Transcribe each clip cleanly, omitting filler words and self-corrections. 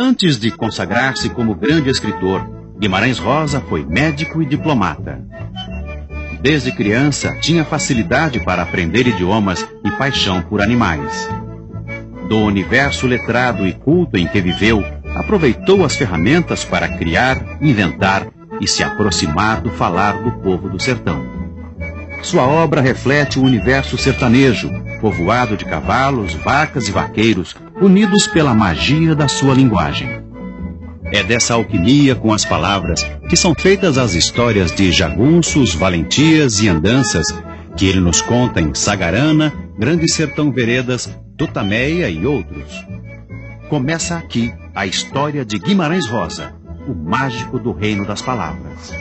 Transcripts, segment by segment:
Antes de consagrar-se como grande escritor, Guimarães Rosa foi médico e diplomata. Desde criança, tinha facilidade para aprender idiomas e paixão por animais. Do universo letrado e culto em que viveu, aproveitou as ferramentas para criar, inventar e se aproximar do falar do povo do sertão. Sua obra reflete o universo sertanejo, povoado de cavalos, vacas e vaqueiros, unidos pela magia da sua linguagem. É dessa alquimia com as palavras que são feitas as histórias de jagunços, valentias e andanças que ele nos conta em Sagarana, Grande Sertão Veredas, Tutameia e outros. Começa aqui a história de Guimarães Rosa, o mágico do reino das palavras.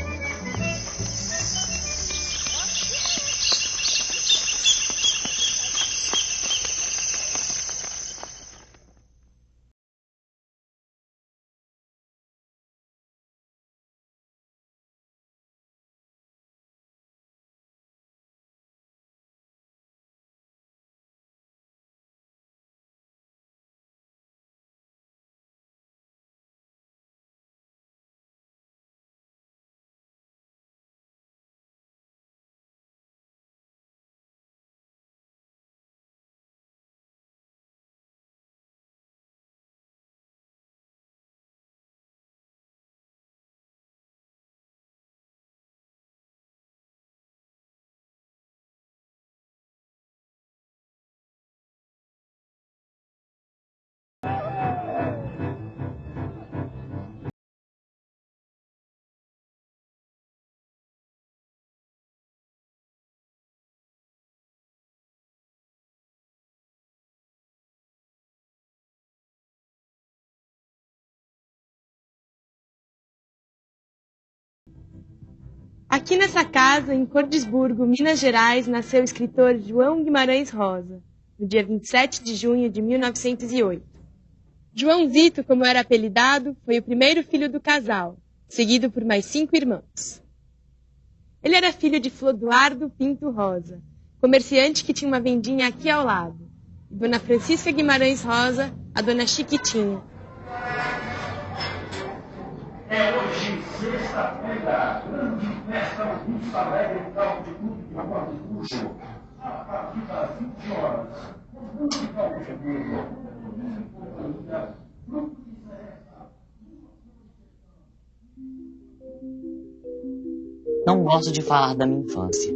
Aqui nessa casa, em Cordisburgo, Minas Gerais, nasceu o escritor João Guimarães Rosa, no dia 27 de junho de 1908. Joãozito, como era apelidado, foi o primeiro filho do casal, seguido por mais 5 irmãos. Ele era filho de Flodoardo Pinto Rosa, comerciante que tinha uma vendinha aqui ao lado, e Dona Francisca Guimarães Rosa, a Dona Chiquitinha. É hoje, sexta-feira, grande festa no Vista Alegre Caldo de Clube de Cordisburgo, a partir das 20 horas. Muito caldo de milho, Não gosto de falar da minha infância.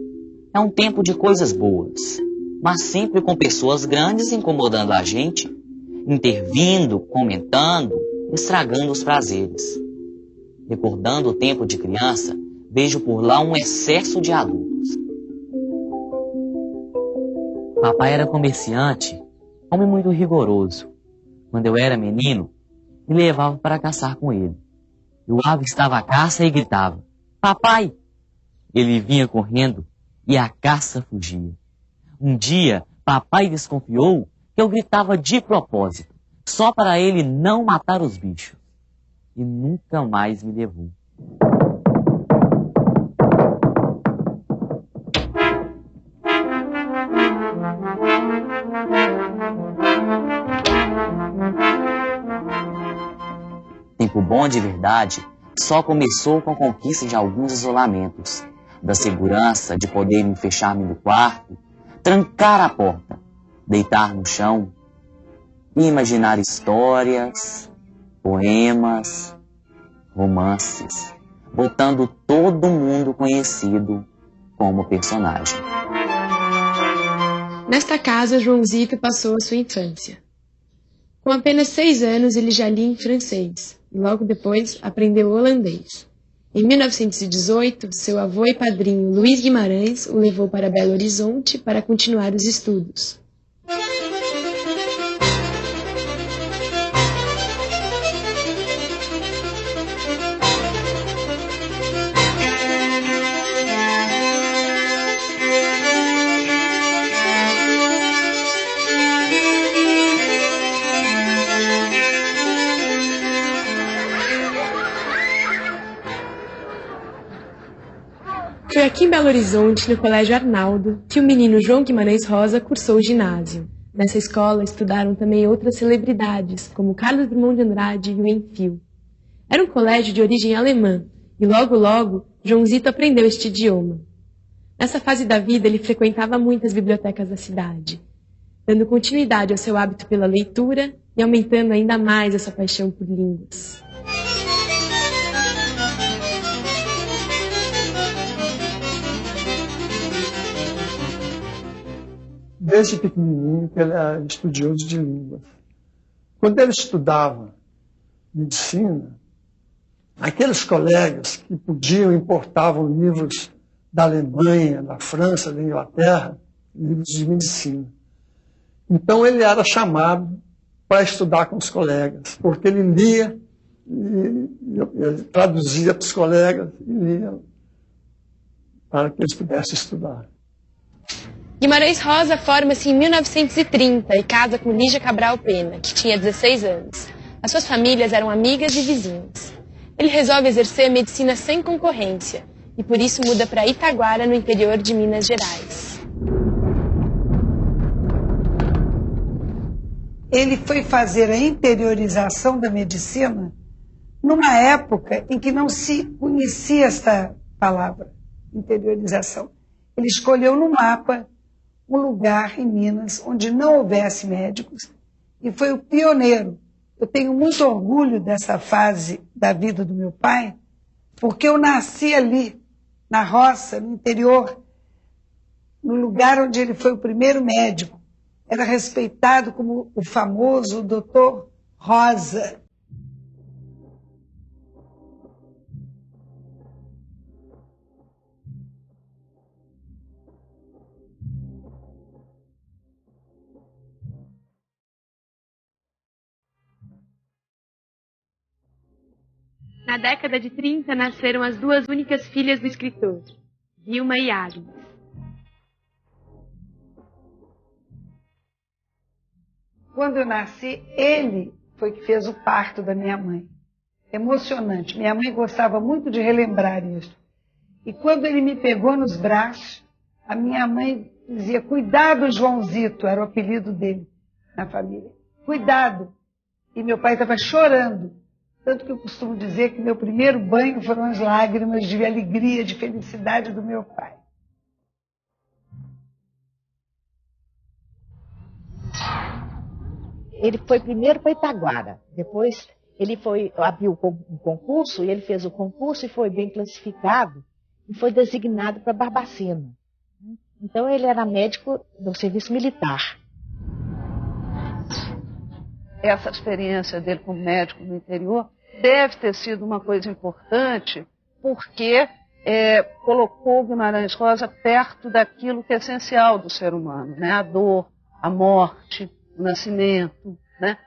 É um tempo de coisas boas, mas sempre com pessoas grandes incomodando a gente, intervindo, comentando, estragando os prazeres. Recordando o tempo de criança, vejo por lá um excesso de adultos. Papai era comerciante, homem muito rigoroso. Quando eu era menino, me levava para caçar com ele. Eu avistava a caça e gritava, "Papai!" Ele vinha correndo e a caça fugia. Um dia, papai desconfiou que eu gritava de propósito, só para ele não matar os bichos. E nunca mais me levou. Tempo bom de verdade só começou com a conquista de alguns isolamentos, da segurança de poder me fechar-me no quarto, trancar a porta, deitar no chão e imaginar histórias, poemas, romances, botando todo mundo conhecido como personagem. Nesta casa, Joãozito passou a sua infância. Com apenas 6 anos, ele já lia em francês e logo depois aprendeu holandês. Em 1918, seu avô e padrinho Luiz Guimarães o levou para Belo Horizonte para continuar os estudos. Foi aqui em Belo Horizonte, no Colégio Arnaldo, que o menino João Guimarães Rosa cursou o ginásio. Nessa escola estudaram também outras celebridades, como Carlos Drummond de Andrade e o Enfield. Era um colégio de origem alemã, e logo, João Zito aprendeu este idioma. Nessa fase da vida, ele frequentava muitas bibliotecas da cidade, dando continuidade ao seu hábito pela leitura e aumentando ainda mais a sua paixão por línguas. Desde pequenininho que ele era estudioso de línguas. Quando ele estudava medicina, aqueles colegas que podiam importavam livros da Alemanha, da França, da Inglaterra, livros de medicina. Então ele era chamado para estudar com os colegas, porque ele lia, ele traduzia para os colegas e lia para que eles pudessem estudar. Guimarães Rosa forma-se em 1930 e casa com Lígia Cabral Pena, que tinha 16 anos. As suas famílias eram amigas e vizinhas. Ele resolve exercer a medicina sem concorrência e por isso muda para Itaguara, no interior de Minas Gerais. Ele foi fazer a interiorização da medicina numa época em que não se conhecia esta palavra, interiorização. Ele escolheu no mapa um lugar em Minas onde não houvesse médicos e foi o pioneiro. Eu tenho muito orgulho dessa fase da vida do meu pai, porque eu nasci ali, na roça, no interior, no lugar onde ele foi o primeiro médico. Era respeitado como o famoso Dr. Rosa. Na década de 30, nasceram as duas únicas filhas do escritor, Vilma e Agnes. Quando eu nasci, ele foi que fez o parto da minha mãe. Emocionante. Minha mãe gostava muito de relembrar isso. E quando ele me pegou nos braços, a minha mãe dizia, cuidado, Joãozito, era o apelido dele na família. Cuidado. E meu pai estava chorando. Tanto que eu costumo dizer que meu primeiro banho foram as lágrimas de alegria, de felicidade do meu pai. Ele foi primeiro para Itaguara, depois ele abriu um concurso, e ele fez o concurso e foi bem classificado, e foi designado para Barbacena. Então ele era médico do serviço militar. Essa experiência dele como médico no interior deve ter sido uma coisa importante, porque colocou Guimarães Rosa perto daquilo que é essencial do ser humano, né? A dor, a morte, o nascimento, né?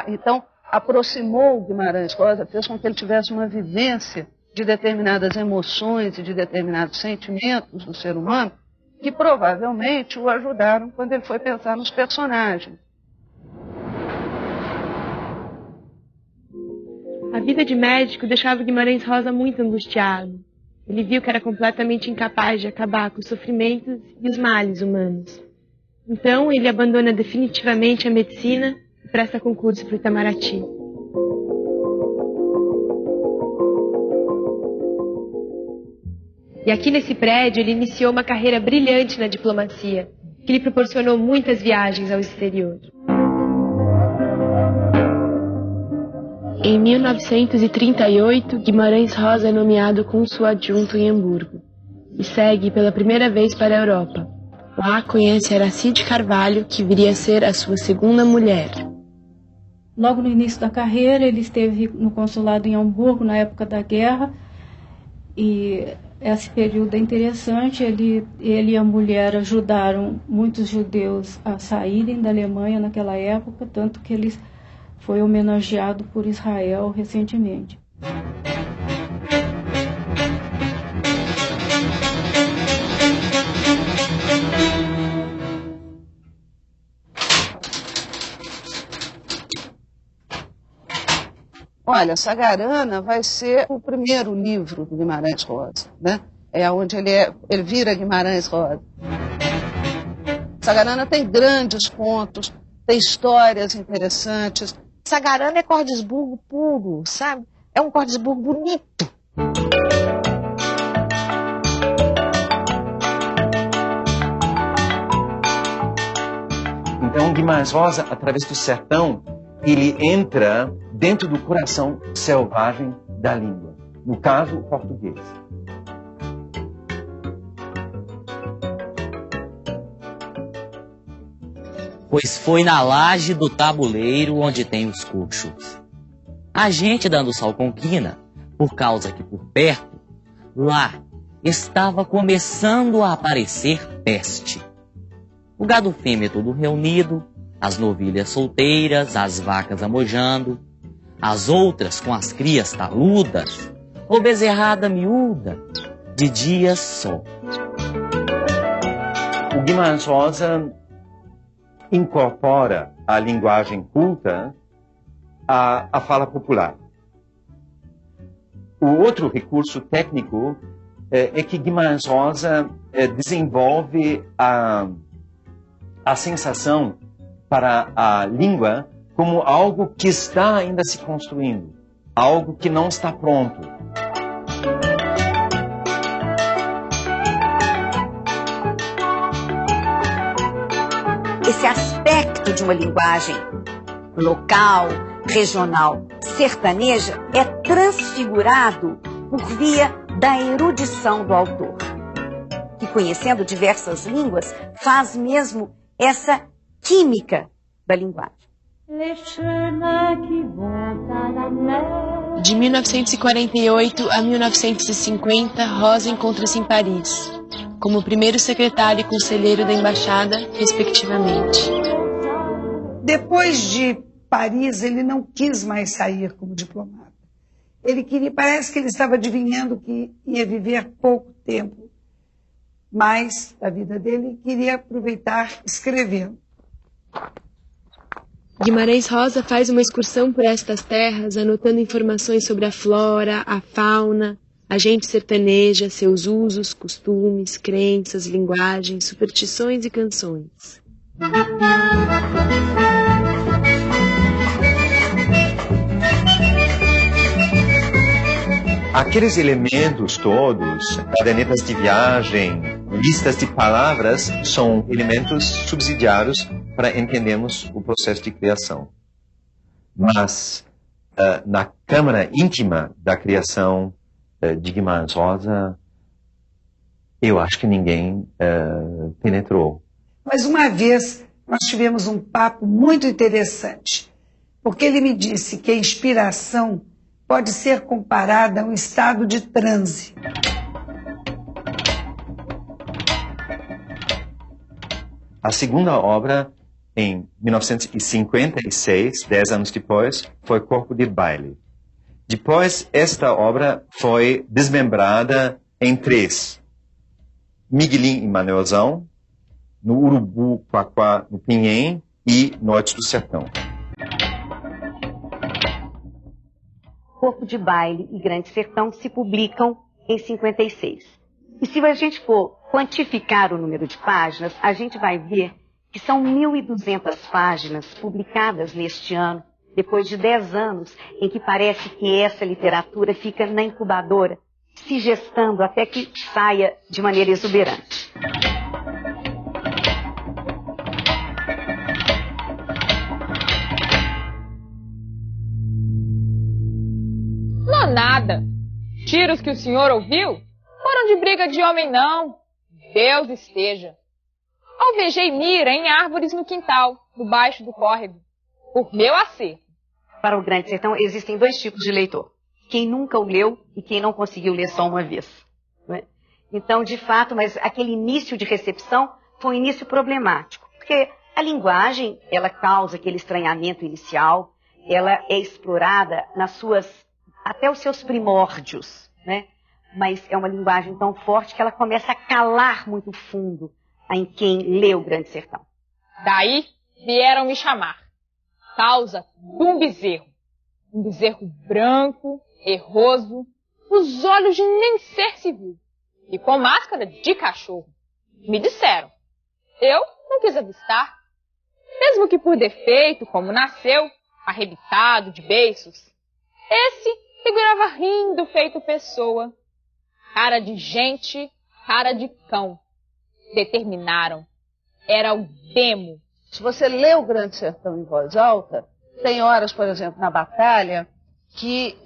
Então, aproximou Guimarães Rosa, fez com que ele tivesse uma vivência de determinadas emoções e de determinados sentimentos do ser humano, que provavelmente o ajudaram quando ele foi pensar nos personagens. A vida de médico deixava Guimarães Rosa muito angustiado. Ele viu que era completamente incapaz de acabar com os sofrimentos e os males humanos. Então, ele abandona definitivamente a medicina e presta concurso para o Itamaraty. E aqui nesse prédio, ele iniciou uma carreira brilhante na diplomacia, que lhe proporcionou muitas viagens ao exterior. Em 1938, Guimarães Rosa é nomeado cônsul adjunto em Hamburgo e segue pela primeira vez para a Europa. Lá conhece Aracide Carvalho, que viria a ser a sua segunda mulher. Logo no início da carreira, ele esteve no consulado em Hamburgo, na época da guerra, e esse período é interessante. Ele e a mulher ajudaram muitos judeus a saírem da Alemanha naquela época, tanto que ele foi homenageado por Israel recentemente. Olha, Sagarana vai ser o primeiro livro do Guimarães Rosa, né? É onde ele vira Guimarães Rosa. Sagarana tem grandes contos, tem histórias interessantes. Sagarana é Cordesburgo puro, sabe? É um Cordesburgo bonito. Então, Guimarães Rosa, através do sertão, ele entra dentro do coração selvagem da língua. No caso, o português. Pois foi na laje do tabuleiro onde tem os coxos. A gente dando sal com quina, por causa que por perto, lá estava começando a aparecer peste. O gado fêmea todo reunido, as novilhas solteiras, as vacas amojando, as outras com as crias taludas, ou bezerrada miúda, de dia só. O Guimarães Rosa incorpora a linguagem culta à fala popular. O outro recurso técnico é que Guimarães Rosa desenvolve a sensação para a língua como algo que está ainda se construindo, algo que não está pronto. Esse aspecto de uma linguagem local, regional, sertaneja é transfigurado por via da erudição do autor, que, conhecendo diversas línguas, faz mesmo essa química da linguagem. De 1948 a 1950, Rosa encontra-se em Paris, como primeiro secretário e conselheiro da embaixada, respectivamente. Depois de Paris, ele não quis mais sair como diplomata. Parece que ele estava adivinhando que ia viver pouco tempo, mas a vida dele queria aproveitar escrevendo. Guimarães Rosa faz uma excursão por estas terras, anotando informações sobre a flora, a fauna, a gente sertaneja, seus usos, costumes, crenças, linguagens, superstições e canções. Aqueles elementos todos, cadernetas de viagem, listas de palavras, são elementos subsidiários para entendermos o processo de criação. Mas, na câmara íntima da criação de Guimarães Rosa, eu acho que ninguém penetrou. Mas uma vez nós tivemos um papo muito interessante, porque ele me disse que a inspiração pode ser comparada a um estado de transe. A segunda obra, em 1956, 10 anos depois, foi Corpo de Baile. Depois, esta obra foi desmembrada em 3. Miguelim e Manuelzão, no Urubu, Quaquá, no Pinhém e Norte do Sertão. Corpo de Baile e Grande Sertão se publicam em 56. E se a gente for quantificar o número de páginas, a gente vai ver que são 1.200 páginas publicadas neste ano, depois de 10 anos em que parece que essa literatura fica na incubadora, se gestando até que saia de maneira exuberante. Não, nada. Tiros que o senhor ouviu foram de briga de homem, não. Deus esteja. Alvejei mira em árvores no quintal, debaixo do córrego, por meu acerto. Para o Grande Sertão existem 2 tipos de leitor. Quem nunca o leu e quem não conseguiu ler só uma vez. Não é? Então, de fato, mas aquele início de recepção foi um início problemático. Porque a linguagem, ela causa aquele estranhamento inicial, ela é explorada até os seus primórdios, né? Mas é uma linguagem tão forte que ela começa a calar muito fundo em quem lê o Grande Sertão. Daí vieram me chamar. Causa de um bezerro branco, erroso, os olhos de nem ser se viu, e com máscara de cachorro. Me disseram, Eu não quis avistar. Mesmo que por defeito, como nasceu, arrebitado de beiços, esse figurava rindo feito pessoa. Cara de gente, cara de cão. Determinaram. Era o demo. Se você lê o Grande Sertão em voz alta, tem horas, por exemplo, na batalha, que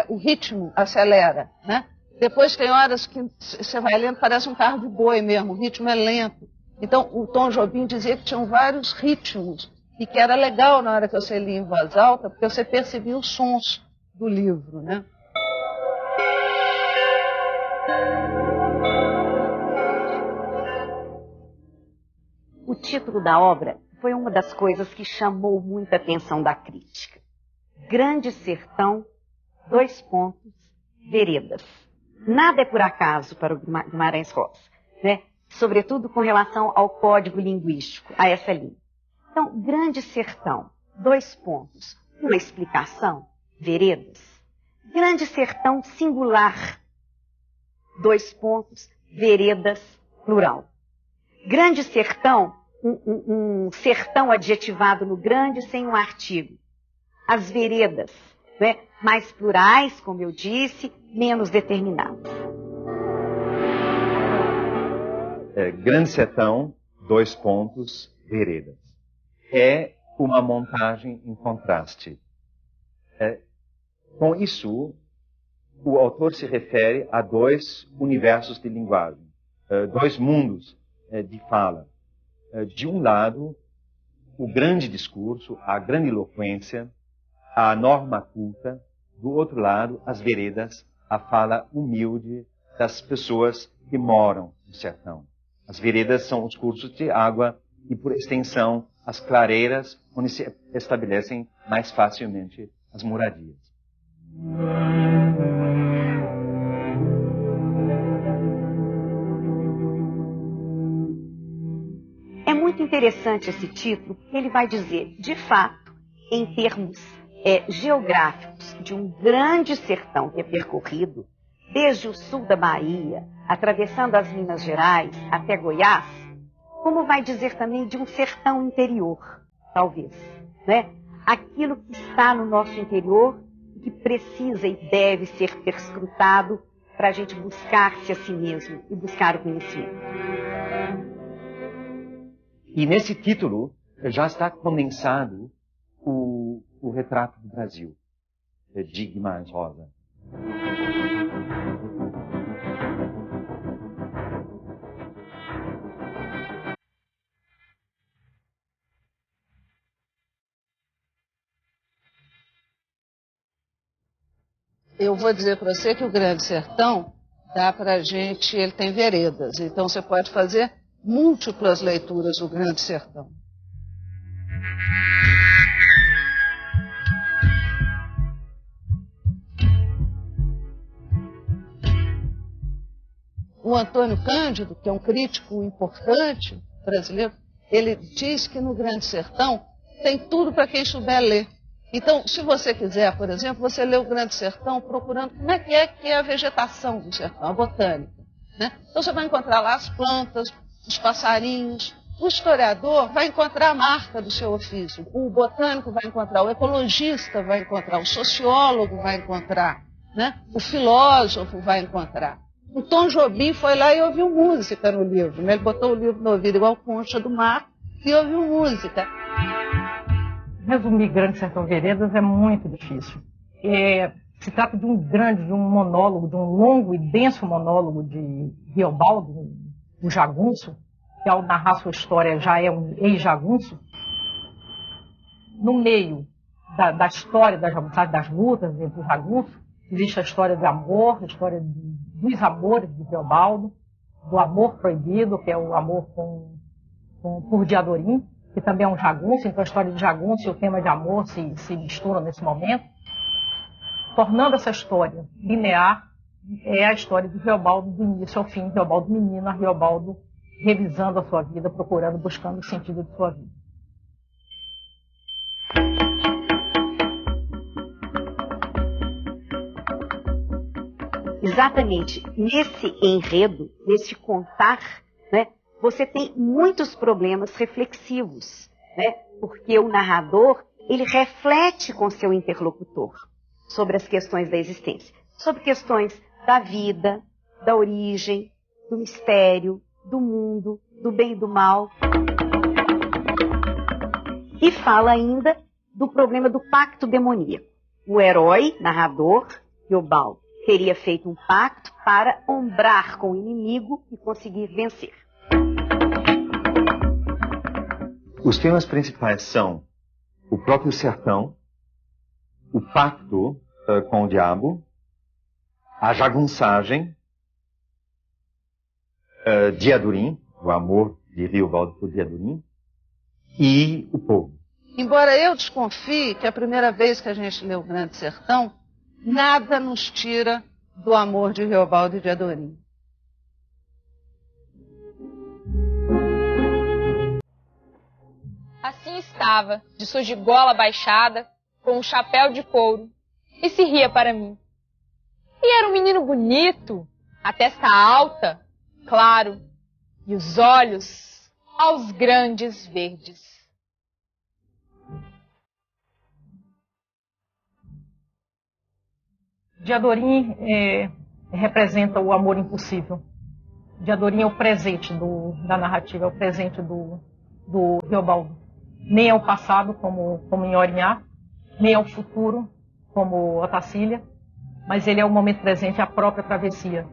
o ritmo acelera, né? Depois tem horas que você vai lendo, parece um carro de boi mesmo, o ritmo é lento. Então, o Tom Jobim dizia que tinham vários ritmos e que era legal na hora que você lia em voz alta, porque você percebia os sons do livro, né? O título da obra foi uma das coisas que chamou muita atenção da crítica. Grande Sertão, : Veredas. Nada é por acaso para o Guimarães Rosa, né? Sobretudo com relação ao código linguístico, a essa língua. Então, Grande Sertão, : uma explicação, veredas. Grande Sertão singular, : veredas, plural. Grande Sertão, um sertão adjetivado no grande sem um artigo. As veredas, né? Mais plurais, como eu disse, menos determinadas. Grande Sertão, : veredas. É uma montagem em contraste. Com isso, o autor se refere a dois universos de linguagem, dois mundos de fala. De um lado, o grande discurso, a grande eloquência, a norma culta. Do outro lado, as veredas, a fala humilde das pessoas que moram no sertão. As veredas são os cursos de água e, por extensão, as clareiras onde se estabelecem mais facilmente as moradias. É muito interessante esse título, porque ele vai dizer, de fato, em termos geográficos, de um grande sertão que é percorrido desde o sul da Bahia, atravessando as Minas Gerais até Goiás, como vai dizer também de um sertão interior, talvez, né? Aquilo que está no nosso interior, que precisa e deve ser perscrutado para a gente buscar-se a si mesmo e buscar o conhecimento. E nesse título já está condensado o retrato do Brasil, de Guimarães Rosa. Eu vou dizer para você que o Grande Sertão dá para a gente, ele tem veredas, então você pode fazer múltiplas leituras do Grande Sertão. O Antônio Cândido, que é um crítico importante brasileiro, ele diz que no Grande Sertão tem tudo para quem souber ler. Então, se você quiser, por exemplo, você lê o Grande Sertão procurando como é que é a vegetação do sertão, a botânica, né? Então você vai encontrar lá as plantas, os passarinhos. O historiador vai encontrar a marca do seu ofício. O botânico vai encontrar, o ecologista vai encontrar, o sociólogo vai encontrar, né? O filósofo vai encontrar. O Tom Jobim foi lá e ouviu música no livro, né? Ele botou o livro no ouvido igual Concha do Mar e ouviu música. Resumir Grande Sertão Veredas é muito difícil. Se trata de um monólogo, de um longo e denso monólogo de Riobaldo, o jagunço, que ao narrar sua história já é um ex-jagunço. No meio da história da jagunçagem, das lutas entre os jagunços, existe a história de amor, a história dos amores de Riobaldo, do amor proibido, que é o amor por Diadorim, que também é um jagunço, então a história de jagunço e o tema de amor se misturam nesse momento. Tornando essa história linear, é a história de Riobaldo do início ao fim, Riobaldo menino, a Riobaldo revisando a sua vida, procurando, buscando o sentido de sua vida. Exatamente nesse enredo, nesse contar, né, você tem muitos problemas reflexivos, né? Porque o narrador, ele reflete com seu interlocutor sobre as questões da existência, sobre questões da vida, da origem, do mistério, do mundo, do bem e do mal. E fala ainda do problema do pacto demoníaco. O herói, narrador, Teobaldo, teria feito um pacto para ombrar com o inimigo e conseguir vencer. Os temas principais são o próprio sertão, o pacto com o diabo, a jagunçagem, Diadorim, o amor de Riobaldo por Diadorim, e o povo. Embora eu desconfie que a primeira vez que a gente lê o Grande Sertão, nada nos tira do amor de Riobaldo e Diadorim. Assim estava, de sua gola baixada, com um chapéu de couro, e se ria para mim. E era um menino bonito, a testa alta, claro, e os olhos aos grandes verdes. Diadorim representa o amor impossível. Diadorim é o presente da narrativa, é o presente do Riobaldo. Nem é o passado, como em Orinhá, nem é o futuro, como Otacília, mas ele é o momento presente, a própria travessia.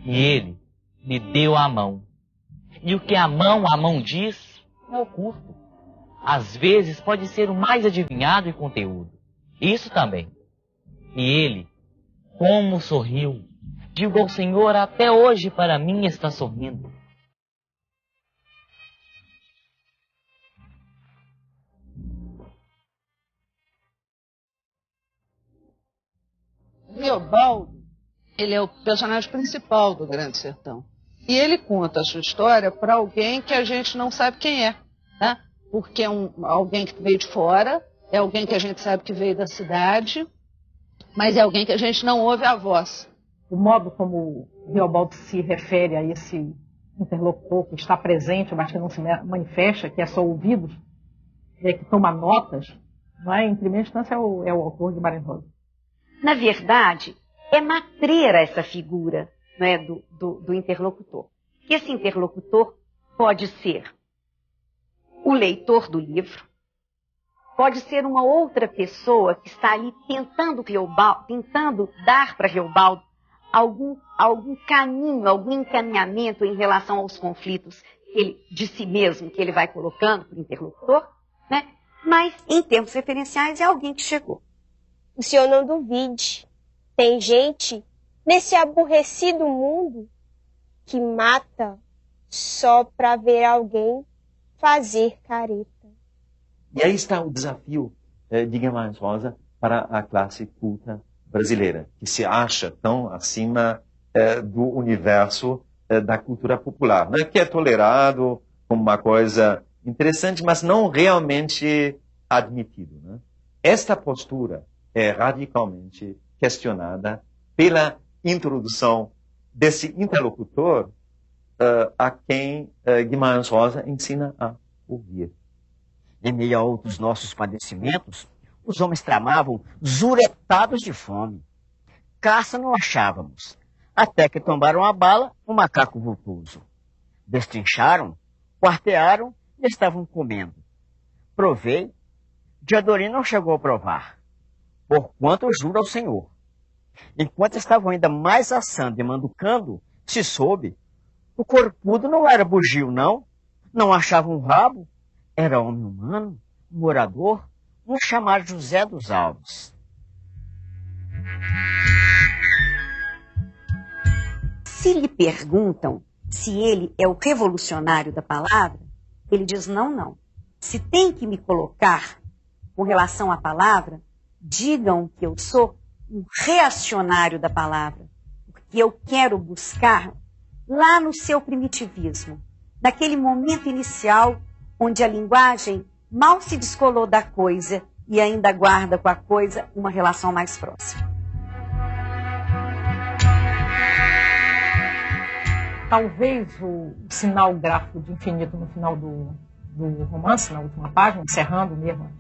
E ele me deu a mão. E o que a mão diz, é oculto. Às vezes pode ser o mais adivinhado em conteúdo. Isso também. E ele, como sorriu. Digo ao Senhor, até hoje para mim está sorrindo. Riobaldo, ele é o personagem principal do Grande Sertão. E ele conta a sua história para alguém que a gente não sabe quem é, né? Porque é alguém que veio de fora, é alguém que a gente sabe que veio da cidade, mas é alguém que a gente não ouve a voz. O modo como Riobaldo se refere a esse interlocutor que está presente, mas que não se manifesta, que é só ouvido, que toma notas, não é? Em primeira instância é o autor de Guimarães Rosa. Na verdade, é matreira essa figura, não é, do interlocutor. Esse interlocutor pode ser o leitor do livro, pode ser uma outra pessoa que está ali tentando dar para Riobaldo algum caminho, algum encaminhamento em relação aos conflitos de si mesmo que ele vai colocando para o interlocutor, né? Mas, em termos referenciais, é alguém que chegou. O senhor não duvide. Tem gente nesse aborrecido mundo que mata só para ver alguém fazer careta. E aí está o desafio de Guimarães Rosa para a classe culta brasileira, que se acha tão acima do universo da cultura popular, né? Que é tolerado como uma coisa interessante, mas não realmente admitido, né? Esta postura é radicalmente questionada pela introdução desse interlocutor a quem Guimarães Rosa ensina a ouvir. Em meio a outros nossos padecimentos, os homens tramavam zuretados de fome. Caça não achávamos, até que tombaram a bala um macaco vultoso. Destrincharam, quartearam e estavam comendo. Provei, Diadorim não chegou a provar, porquanto eu juro ao Senhor. Enquanto estavam ainda mais assando e manducando, se soube, o corpudo não era bugio, não achava um rabo, era homem humano, morador, um chamado José dos Alves. Se lhe perguntam se ele é o revolucionário da palavra, ele diz não. Se tem que me colocar com relação à palavra, digam que eu sou um reacionário da palavra, porque eu quero buscar lá no seu primitivismo, naquele momento inicial onde a linguagem mal se descolou da coisa e ainda guarda com a coisa uma relação mais próxima. talvez o sinal gráfico de infinito no final do romance, na última página, encerrando mesmo,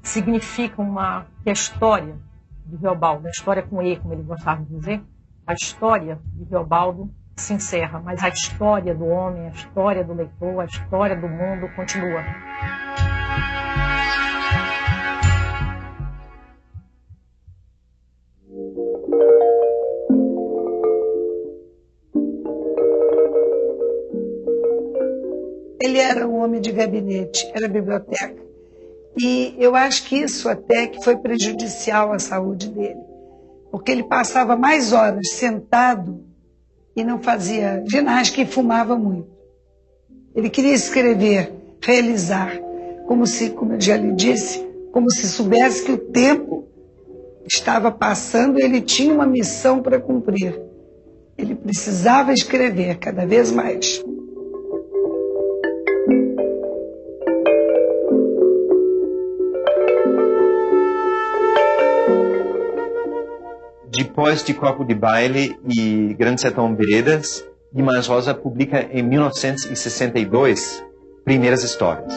significa que a história de Reobaldo, a história com E, como ele gostava de dizer, a história de Reobaldo se encerra, mas a história do homem, a história do leitor, a história do mundo continua. Ele era um homem de gabinete, era biblioteca. E eu acho que isso até que foi prejudicial à saúde dele. Porque ele passava mais horas sentado e não fazia ginástica e fumava muito. Ele queria escrever, realizar, como eu já lhe disse, como se soubesse que o tempo estava passando e ele tinha uma missão para cumprir. Ele precisava escrever cada vez mais. Depois de Copo de Baile e Grande Sertão Veredas, Guimarães Rosa publica em 1962 Primeiras Histórias.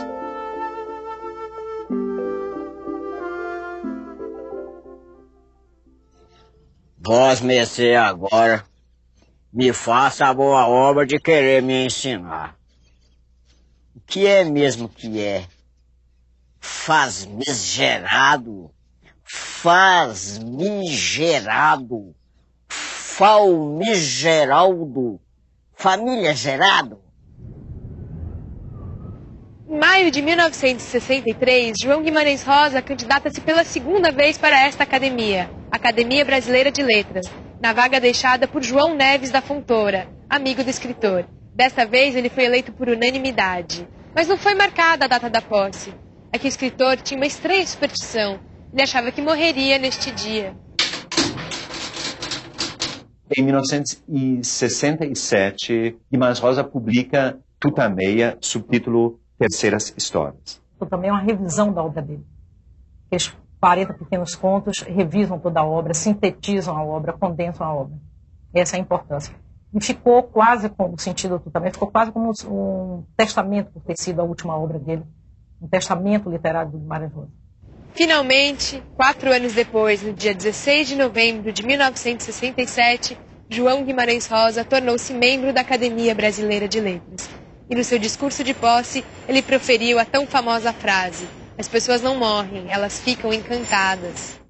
Vós, mercê, agora me faça a boa obra de querer me ensinar. O que é mesmo que é? Famigerado, famigerado, falmigeraldo, família gerado. Em maio de 1963, João Guimarães Rosa candidata-se pela segunda vez para esta academia, Academia Brasileira de Letras, na vaga deixada por João Neves da Fontoura, amigo do escritor. Desta vez ele foi eleito por unanimidade, mas não foi marcada a data da posse. É que o escritor tinha uma estranha superstição. Ele achava que morreria neste dia. Em 1967, Guimarães Rosa publica Tutameia, subtítulo Terceiras Histórias. Também é uma revisão da obra dele. Aqueles 40 pequenos contos revisam toda a obra, sintetizam a obra, condensam a obra. Essa é a importância. E ficou quase como, o sentido do Tutameia, ficou quase como um testamento por ter sido a última obra dele. Um testamento literário do Guimarães Rosa. Finalmente, 4 anos depois, no dia 16 de novembro de 1967, João Guimarães Rosa tornou-se membro da Academia Brasileira de Letras. E no seu discurso de posse, ele proferiu a tão famosa frase: as pessoas não morrem, elas ficam encantadas.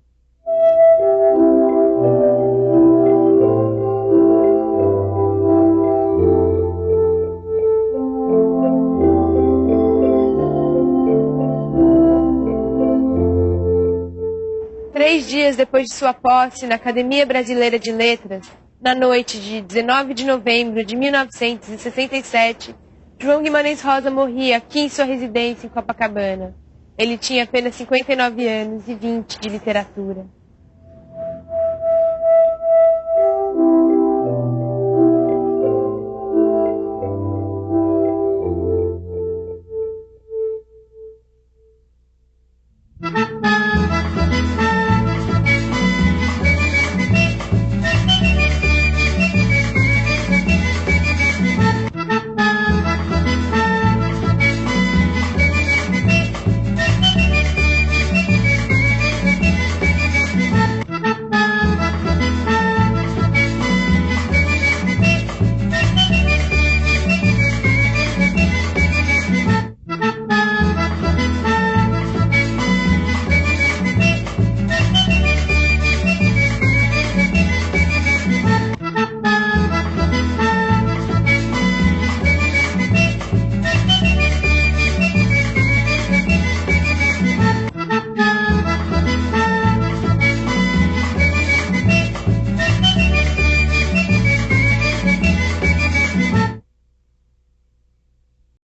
Três dias depois de sua posse na Academia Brasileira de Letras, na noite de 19 de novembro de 1967, João Guimarães Rosa morria aqui em sua residência em Copacabana. Ele tinha apenas 59 anos e 20 de literatura.